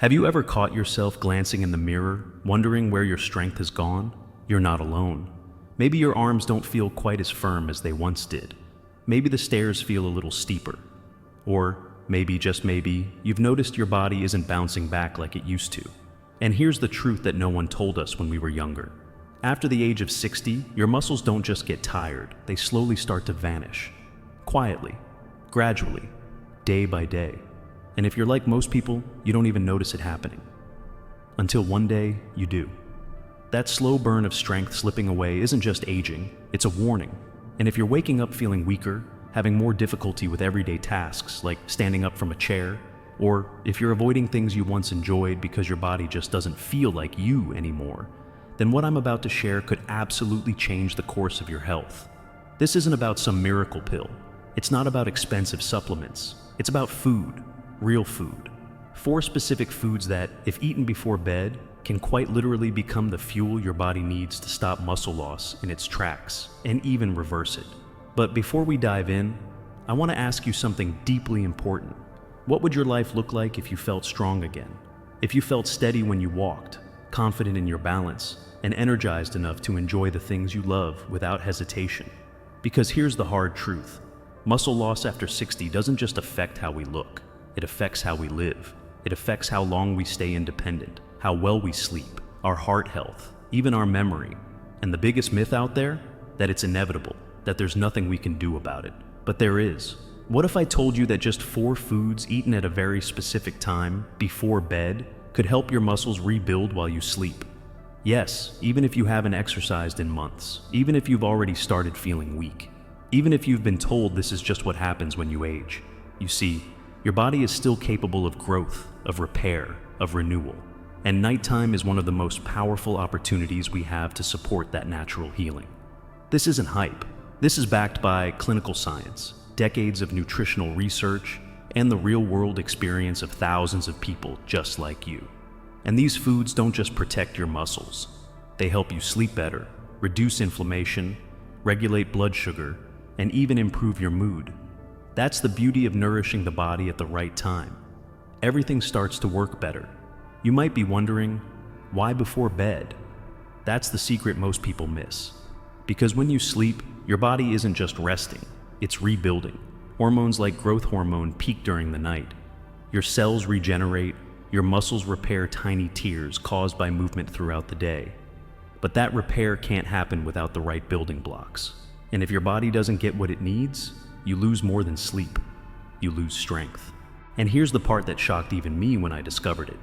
Have you ever caught yourself glancing in the mirror, wondering where your strength has gone? You're not alone. Maybe your arms don't feel quite as firm as they once did. Maybe the stairs feel a little steeper. Or maybe, just maybe, you've noticed your body isn't bouncing back like it used to. And here's the truth that no one told us when we were younger. After the age of 60, your muscles don't just get tired, they slowly start to vanish. Quietly, gradually, day by day. And if you're like most people, you don't even notice it happening. Until one day, you do. That slow burn of strength slipping away isn't just aging, it's a warning. And if you're waking up feeling weaker, having more difficulty with everyday tasks like standing up from a chair, or if you're avoiding things you once enjoyed because your body just doesn't feel like you anymore, then what I'm about to share could absolutely change the course of your health. This isn't about some miracle pill. It's not about expensive supplements. It's about food. Real food. 4 specific foods that, if eaten before bed, can quite literally become the fuel your body needs to stop muscle loss in its tracks and even reverse it. But before we dive in, I want to ask you something deeply important. What would your life look like if you felt strong again? If you felt steady when you walked, confident in your balance, and energized enough to enjoy the things you love without hesitation? Because here's the hard truth. Muscle loss after 60 doesn't just affect how we look. It affects how we live. It affects how long we stay independent, how well we sleep, our heart health, even our memory. And the biggest myth out there? That it's inevitable, that there's nothing we can do about it. But there is. What if I told you that just 4 foods eaten at a very specific time, before bed, could help your muscles rebuild while you sleep? Yes, even if you haven't exercised in months, even if you've already started feeling weak, even if you've been told this is just what happens when you age. You see, your body is still capable of growth, of repair, of renewal. And nighttime is one of the most powerful opportunities we have to support that natural healing. This isn't hype. This is backed by clinical science, decades of nutritional research, and the real-world experience of thousands of people just like you. And these foods don't just protect your muscles. They help you sleep better, reduce inflammation, regulate blood sugar, and even improve your mood. That's the beauty of nourishing the body at the right time. Everything starts to work better. You might be wondering, why before bed? That's the secret most people miss. Because when you sleep, your body isn't just resting, it's rebuilding. Hormones like growth hormone peak during the night. Your cells regenerate, your muscles repair tiny tears caused by movement throughout the day. But that repair can't happen without the right building blocks. And if your body doesn't get what it needs, you lose more than sleep. You lose strength. And here's the part that shocked even me when I discovered it.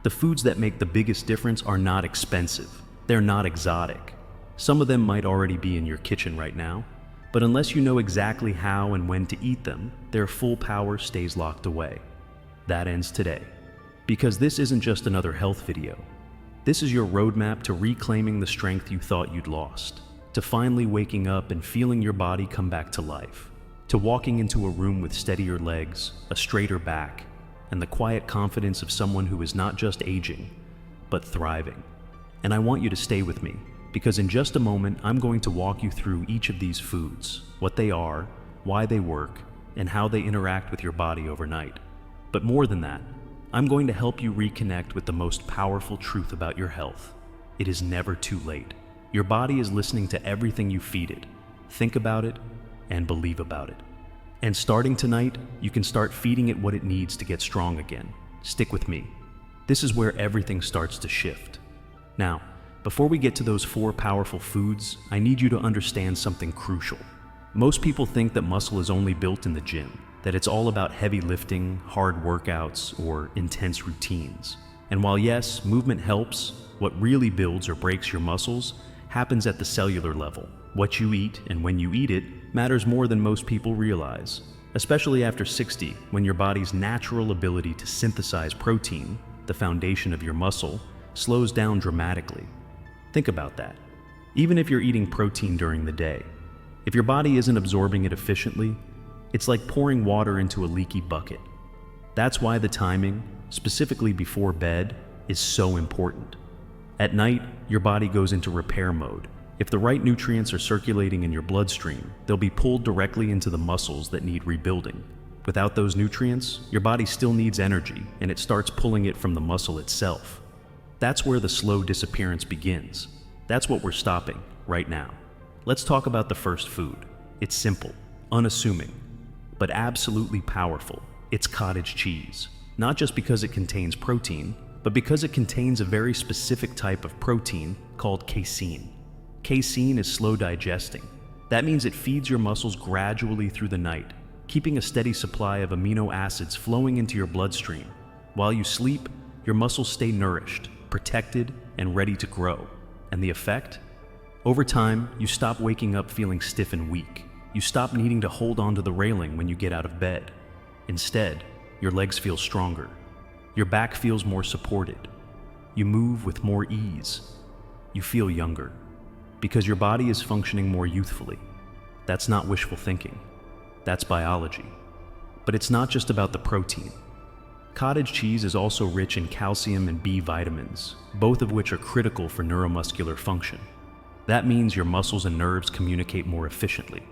The foods that make the biggest difference are not expensive. They're not exotic. Some of them might already be in your kitchen right now, but unless you know exactly how and when to eat them, their full power stays locked away. That ends today. Because this isn't just another health video. This is your roadmap to reclaiming the strength you thought you'd lost, to finally waking up and feeling your body come back to life, to walking into a room with steadier legs, a straighter back, and the quiet confidence of someone who is not just aging, but thriving. And I want you to stay with me, because in just a moment, I'm going to walk you through each of these foods, what they are, why they work, and how they interact with your body overnight. But more than that, I'm going to help you reconnect with the most powerful truth about your health. It is never too late. Your body is listening to everything you feed it. Think about it and believe about it. And starting tonight, you can start feeding it what it needs to get strong again. Stick with me. This is where everything starts to shift. Now, before we get to those 4 powerful foods, I need you to understand something crucial. Most people think that muscle is only built in the gym, that it's all about heavy lifting, hard workouts, or intense routines. And while yes, movement helps, what really builds or breaks your muscles happens at the cellular level. What you eat and when you eat it matters more than most people realize, especially after 60, when your body's natural ability to synthesize protein, the foundation of your muscle, slows down dramatically. Think about that. Even if you're eating protein during the day, if your body isn't absorbing it efficiently, it's like pouring water into a leaky bucket. That's why the timing, specifically before bed, is so important. At night, your body goes into repair mode. If the right nutrients are circulating in your bloodstream, they'll be pulled directly into the muscles that need rebuilding. Without those nutrients, your body still needs energy, and it starts pulling it from the muscle itself. That's where the slow disappearance begins. That's what we're stopping right now. Let's talk about the first food. It's simple, unassuming, but absolutely powerful. It's cottage cheese. Not just because it contains protein, but because it contains a very specific type of protein called casein. Casein is slow digesting. That means it feeds your muscles gradually through the night, keeping a steady supply of amino acids flowing into your bloodstream. While you sleep, your muscles stay nourished, protected, and ready to grow. And the effect? Over time, you stop waking up feeling stiff and weak. You stop needing to hold onto the railing when you get out of bed. Instead, your legs feel stronger. Your back feels more supported. You move with more ease. You feel younger, because your body is functioning more youthfully. That's not wishful thinking. That's biology. But it's not just about the protein. Cottage cheese is also rich in calcium and B vitamins, both of which are critical for neuromuscular function. That means your muscles and nerves communicate more efficiently.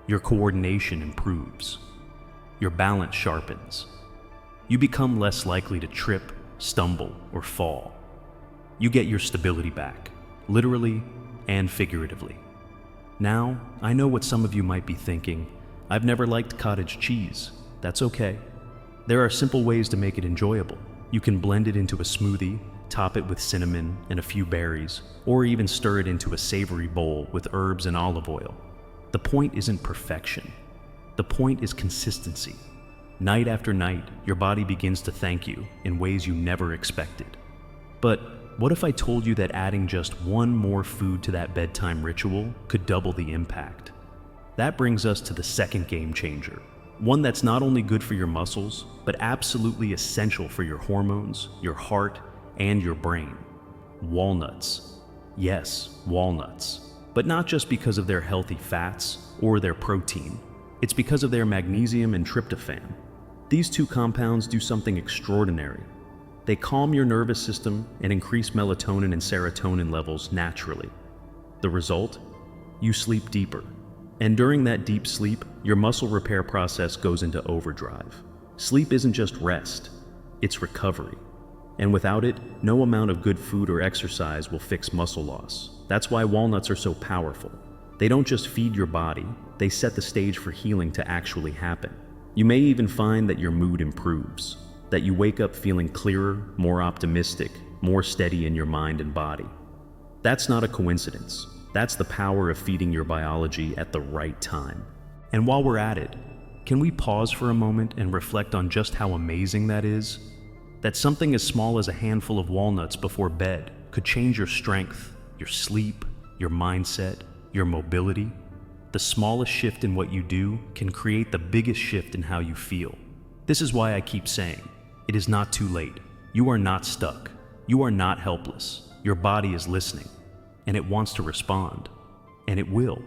Your coordination improves. Your balance sharpens. You become less likely to trip, stumble, or fall. You get your stability back, literally and figuratively. Now, I know what some of you might be thinking. I've never liked cottage cheese. That's okay. There are simple ways to make it enjoyable. You can blend it into a smoothie, top it with cinnamon and a few berries, or even stir it into a savory bowl with herbs and olive oil. The point isn't perfection. The point is consistency. Night after night, your body begins to thank you in ways you never expected. But what if I told you that adding just one more food to that bedtime ritual could double the impact? That brings us to the second game changer. One that's not only good for your muscles, but absolutely essential for your hormones, your heart, and your brain. Walnuts. Yes, walnuts. But not just because of their healthy fats or their protein. It's because of their magnesium and tryptophan. These two compounds do something extraordinary. They calm your nervous system and increase melatonin and serotonin levels naturally. The result? You sleep deeper. And during that deep sleep, your muscle repair process goes into overdrive. Sleep isn't just rest, it's recovery. And without it, no amount of good food or exercise will fix muscle loss. That's why walnuts are so powerful. They don't just feed your body, they set the stage for healing to actually happen. You may even find that your mood improves, that you wake up feeling clearer, more optimistic, more steady in your mind and body. That's not a coincidence. That's the power of feeding your biology at the right time. And while we're at it, can we pause for a moment and reflect on just how amazing that is? That something as small as a handful of walnuts before bed could change your strength, your sleep, your mindset, your mobility. The smallest shift in what you do can create the biggest shift in how you feel. This is why I keep saying, it is not too late. You are not stuck. You are not helpless. Your body is listening, and it wants to respond. And it will,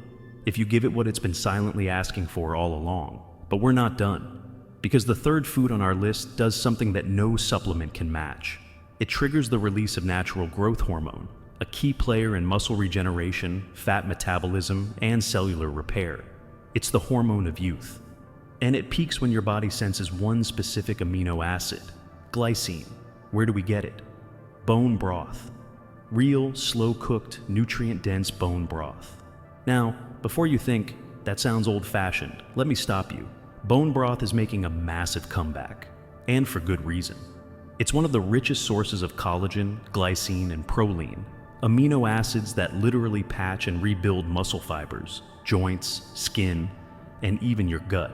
if you give it what it's been silently asking for all along. But we're not done, because the third food on our list does something that no supplement can match. It triggers the release of natural growth hormone, a key player in muscle regeneration, fat metabolism, and cellular repair. It's the hormone of youth. And it peaks when your body senses one specific amino acid, glycine. Where do we get it? Bone broth. Real, slow-cooked, nutrient-dense bone broth. Now, before you think, that sounds old-fashioned, let me stop you. Bone broth is making a massive comeback, and for good reason. It's one of the richest sources of collagen, glycine, and proline, amino acids that literally patch and rebuild muscle fibers, joints, skin, and even your gut.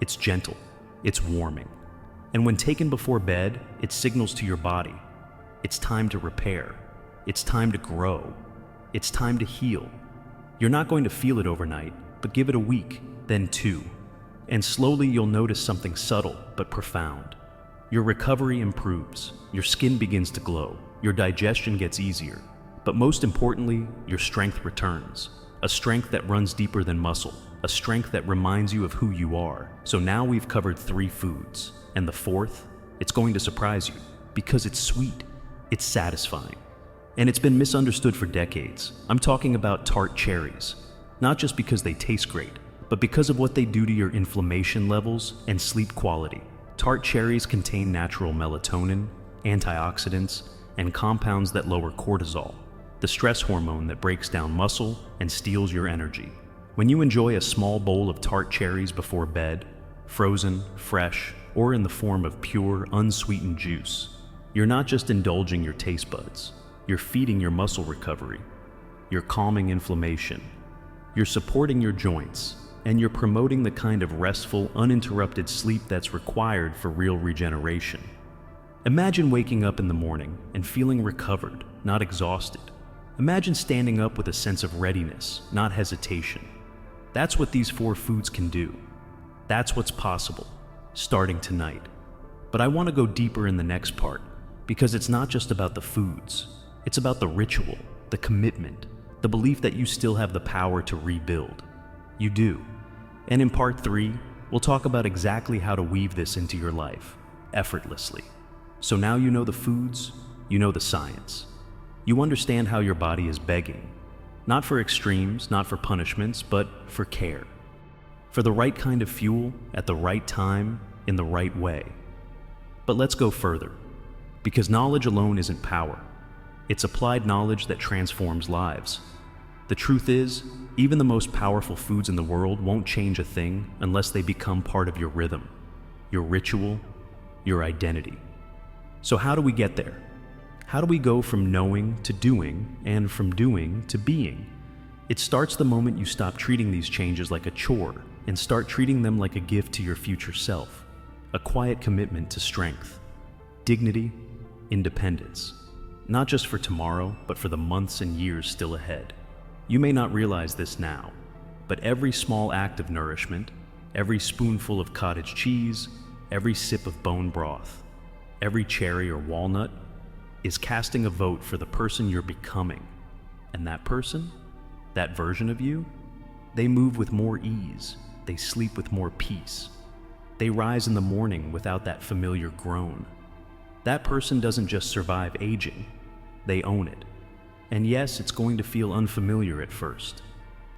It's gentle, it's warming. And when taken before bed, it signals to your body, it's time to repair, it's time to grow, it's time to heal. You're not going to feel it overnight, but give it a week, then 2. And slowly you'll notice something subtle but profound. Your recovery improves, your skin begins to glow, your digestion gets easier, but most importantly, your strength returns. A strength that runs deeper than muscle, a strength that reminds you of who you are. So now we've covered 3 foods, and the 4th, it's going to surprise you, because it's sweet, it's satisfying. And it's been misunderstood for decades. I'm talking about Tart cherries, not just because they taste great, but because of what they do to your inflammation levels and sleep quality. Tart cherries contain natural melatonin, antioxidants, and compounds that lower cortisol, the stress hormone that breaks down muscle and steals your energy. When you enjoy a small bowl of tart cherries before bed, frozen, fresh, or in the form of pure, unsweetened juice, you're not just indulging your taste buds, you're feeding your muscle recovery, you're calming inflammation, you're supporting your joints, and you're promoting the kind of restful, uninterrupted sleep that's required for real regeneration. Imagine waking up in the morning and feeling recovered, not exhausted. Imagine standing up with a sense of readiness, not hesitation. That's what these 4 foods can do. That's what's possible, starting tonight. But I want to go deeper in the next part, because it's not just about the foods. It's about the ritual, the commitment, the belief that you still have the power to rebuild. You do. And in part 3, we'll talk about exactly how to weave this into your life, effortlessly. So now you know the foods, you know the science. You understand how your body is begging, not for extremes, not for punishments, but for care. For the right kind of fuel, at the right time, in the right way. But let's go further, because knowledge alone isn't power. It's applied knowledge that transforms lives. The truth is, even the most powerful foods in the world won't change a thing unless they become part of your rhythm, your ritual, your identity. So how do we get there? How do we go from knowing to doing, and from doing to being? It starts the moment you stop treating these changes like a chore and start treating them like a gift to your future self, a quiet commitment to strength, dignity, independence, not just for tomorrow, but for the months and years still ahead. You may not realize this now, but every small act of nourishment, every spoonful of cottage cheese, every sip of bone broth, every cherry or walnut is casting a vote for the person you're becoming. And that person, that version of you, they move with more ease, they sleep with more peace. They rise in the morning without that familiar groan. That person doesn't just survive aging, they own it. And yes, it's going to feel unfamiliar at first.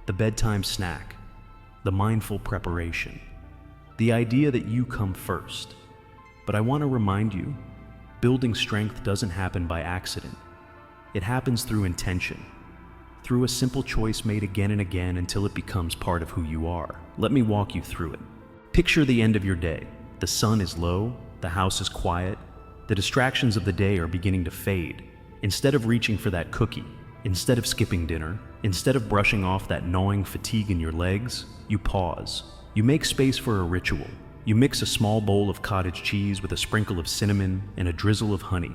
The bedtime snack, the mindful preparation, the idea that you come first. But I want to remind you, building strength doesn't happen by accident. It happens through intention, through a simple choice made again and again until it becomes part of who you are. Let me walk you through it. Picture the end of your day. The sun is low, the house is quiet, the distractions of the day are beginning to fade. Instead of reaching for that cookie, instead of skipping dinner, instead of brushing off that gnawing fatigue in your legs, you pause. You make space for a ritual. You mix a small bowl of cottage cheese with a sprinkle of cinnamon and a drizzle of honey.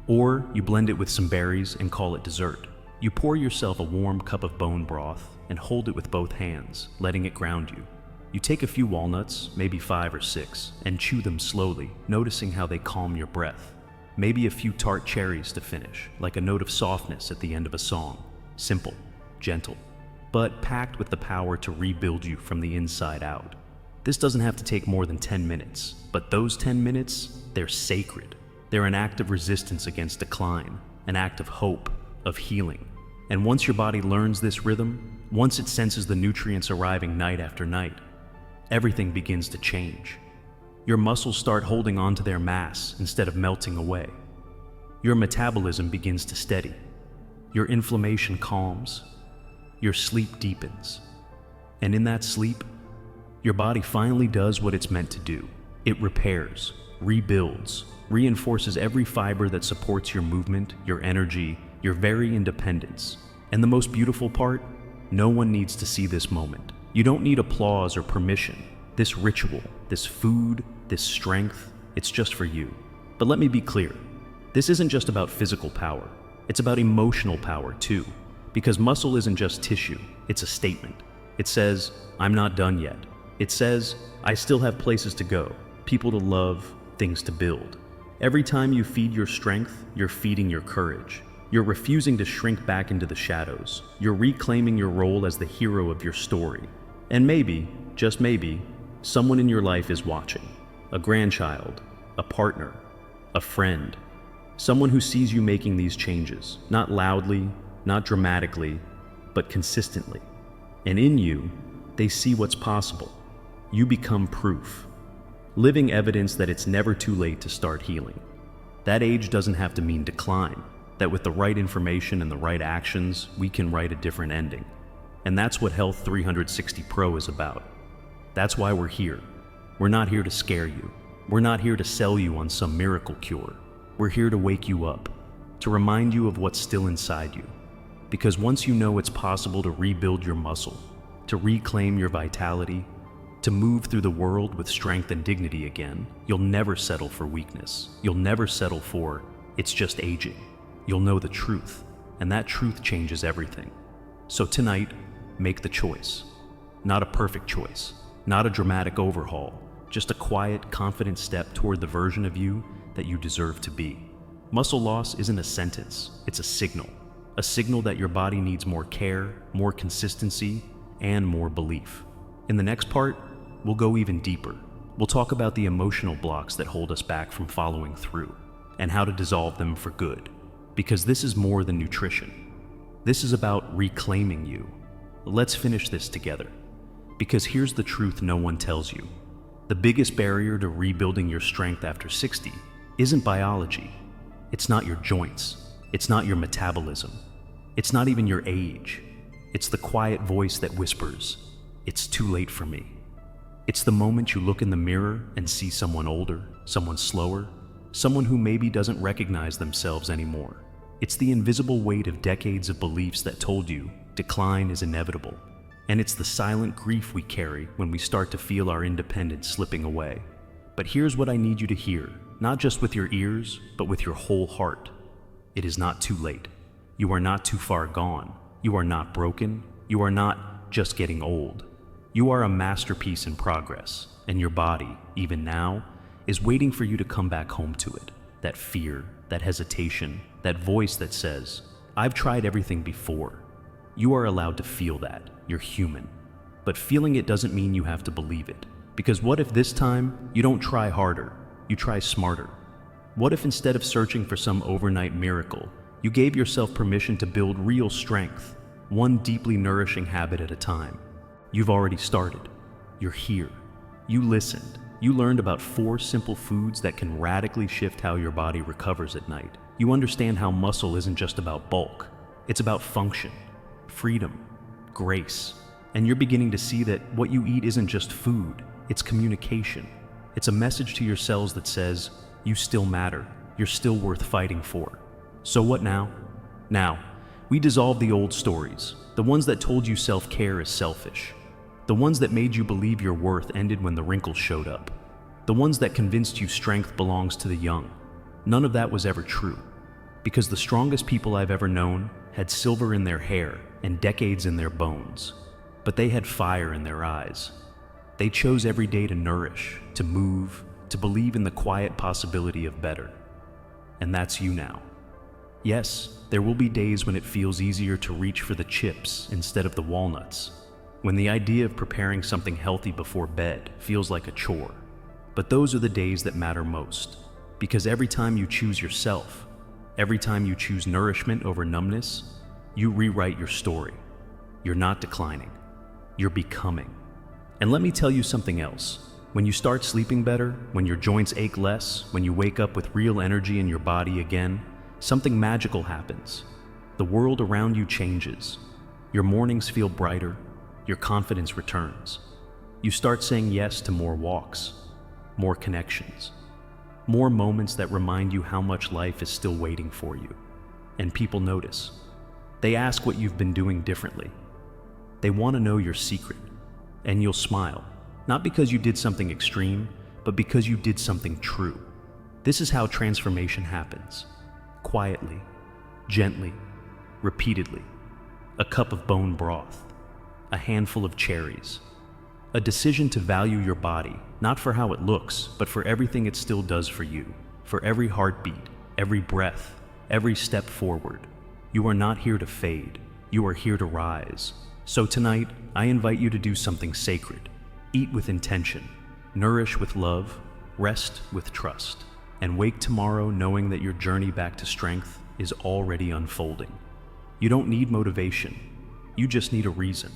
Or you blend it with some berries and call it dessert. You pour yourself a warm cup of bone broth and hold it with both hands, letting it ground you. You take a few walnuts, maybe 5 or 6, and chew them slowly, noticing how they calm your breath. Maybe a few tart cherries to finish, like a note of softness at the end of a song. Simple, gentle, but packed with the power to rebuild you from the inside out. This doesn't have to take more than 10 minutes, but those 10 minutes, they're sacred. They're an act of resistance against decline, an act of hope, of healing. And once your body learns this rhythm, once it senses the nutrients arriving night after night, everything begins to change. Your muscles start holding on to their mass instead of melting away. Your metabolism begins to steady. Your inflammation calms. Your sleep deepens. And in that sleep, your body finally does what it's meant to do. It repairs, rebuilds, reinforces every fiber that supports your movement, your energy, your very independence. And the most beautiful part? No one needs to see this moment. You don't need applause or permission. This ritual, this food, this strength, it's just for you. But let me be clear. This isn't just about physical power. It's about emotional power too. Because muscle isn't just tissue, it's a statement. It says, I'm not done yet. It says, I still have places to go, people to love, things to build. Every time you feed your strength, you're feeding your courage. You're refusing to shrink back into the shadows. You're reclaiming your role as the hero of your story. And maybe, just maybe, someone in your life is watching. A grandchild, a partner, a friend. Someone who sees you making these changes, not loudly, not dramatically, but consistently. And in you, They see what's possible. You become proof. Living evidence that it's never too late to start healing. That age doesn't have to mean decline, that with the right information and the right actions, we can write a different ending. And that's what Health 360 Pro is about. That's why we're here. We're not here to scare you. We're not here to sell you on some miracle cure. We're here to wake you up, to remind you of what's still inside you. Because once you know it's possible to rebuild your muscle, to reclaim your vitality, to move through the world with strength and dignity again, you'll never settle for weakness. You'll never settle for, it's just aging. You'll know the truth, and that truth changes everything. So tonight, make the choice. Not a perfect choice, not a dramatic overhaul, just a quiet, confident step toward the version of you that you deserve to be. Muscle loss isn't a sentence, it's a signal. A signal that your body needs more care, more consistency, and more belief. In the next part, we'll go even deeper. We'll talk about the emotional blocks that hold us back from following through, and how to dissolve them for good. Because this is more than nutrition. This is about reclaiming you. Let's finish this together. Because here's the truth no one tells you. The biggest barrier to rebuilding your strength after 60 isn't biology. It's not your joints. It's not your metabolism. It's not even your age. It's the quiet voice that whispers, "It's too late for me." It's the moment you look in the mirror and see someone older, someone slower, someone who maybe doesn't recognize themselves anymore. It's the invisible weight of decades of beliefs that told you decline is inevitable. And it's the silent grief we carry when we start to feel our independence slipping away. But here's what I need you to hear, not just with your ears, but with your whole heart. It is not too late. You are not too far gone. You are not broken. You are not just getting old. You are a masterpiece in progress, and your body, even now, is waiting for you to come back home to it. That fear, that hesitation, that voice that says, "I've tried everything before." You are allowed to feel that. You're human. But feeling it doesn't mean you have to believe it. Because what if this time you don't try harder, you try smarter? What if instead of searching for some overnight miracle, you gave yourself permission to build real strength, one deeply nourishing habit at a time? You've already started. You're here. You listened. You learned about 4 simple foods that can radically shift how your body recovers at night. You understand how muscle isn't just about bulk. It's about function, freedom, grace. And you're beginning to see that what you eat isn't just food, it's communication. It's a message to your cells that says, you still matter, you're still worth fighting for. So what now? Now, we dissolve the old stories, the ones that told you self-care is selfish, the ones that made you believe your worth ended when the wrinkles showed up, the ones that convinced you strength belongs to the young. None of that was ever true, because the strongest people I've ever known had silver in their hair and decades in their bones, but they had fire in their eyes. They chose every day to nourish, to move, to believe in the quiet possibility of better. And that's you now. Yes, there will be days when it feels easier to reach for the chips instead of the walnuts, when the idea of preparing something healthy before bed feels like a chore. But those are the days that matter most, because every time you choose yourself, every time you choose nourishment over numbness, you rewrite your story. You're not declining, you're becoming. And let me tell you something else. When you start sleeping better, when your joints ache less, when you wake up with real energy in your body again, something magical happens. The world around you changes. Your mornings feel brighter, your confidence returns. You start saying yes to more walks, more connections, more moments that remind you how much life is still waiting for you. And people notice. They ask what you've been doing differently. They want to know your secret. And you'll smile, not because you did something extreme, but because you did something true. This is how transformation happens. Quietly, gently, repeatedly. A cup of bone broth, a handful of cherries. A decision to value your body, not for how it looks, but for everything it still does for you. For every heartbeat, every breath, every step forward. You are not here to fade. You are here to rise. So tonight, I invite you to do something sacred. Eat with intention, nourish with love, rest with trust, and wake tomorrow knowing that your journey back to strength is already unfolding. You don't need motivation. You just need a reason.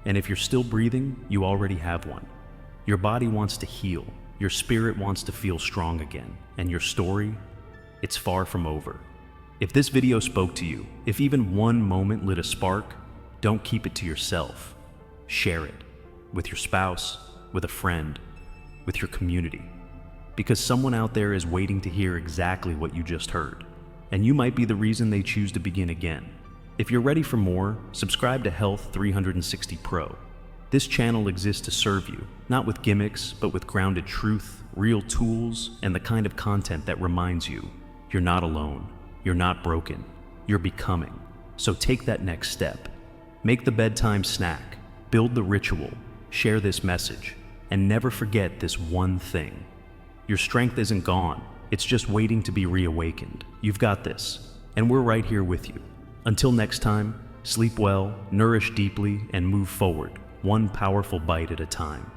And if you're still breathing, you already have one. Your body wants to heal, your spirit wants to feel strong again, and your story, it's far from over. If this video spoke to you, if even one moment lit a spark, don't keep it to yourself. Share it with your spouse, with a friend, with your community. Because someone out there is waiting to hear exactly what you just heard. And you might be the reason they choose to begin again. If you're ready for more, subscribe to Health 360 Pro. This channel exists to serve you, not with gimmicks, but with grounded truth, real tools, and the kind of content that reminds you you're not alone, you're not broken, you're becoming. So take that next step. Make the bedtime snack, build the ritual, share this message, and never forget this one thing. Your strength isn't gone, it's just waiting to be reawakened. You've got this, and we're right here with you. Until next time, sleep well, nourish deeply, and move forward, one powerful bite at a time.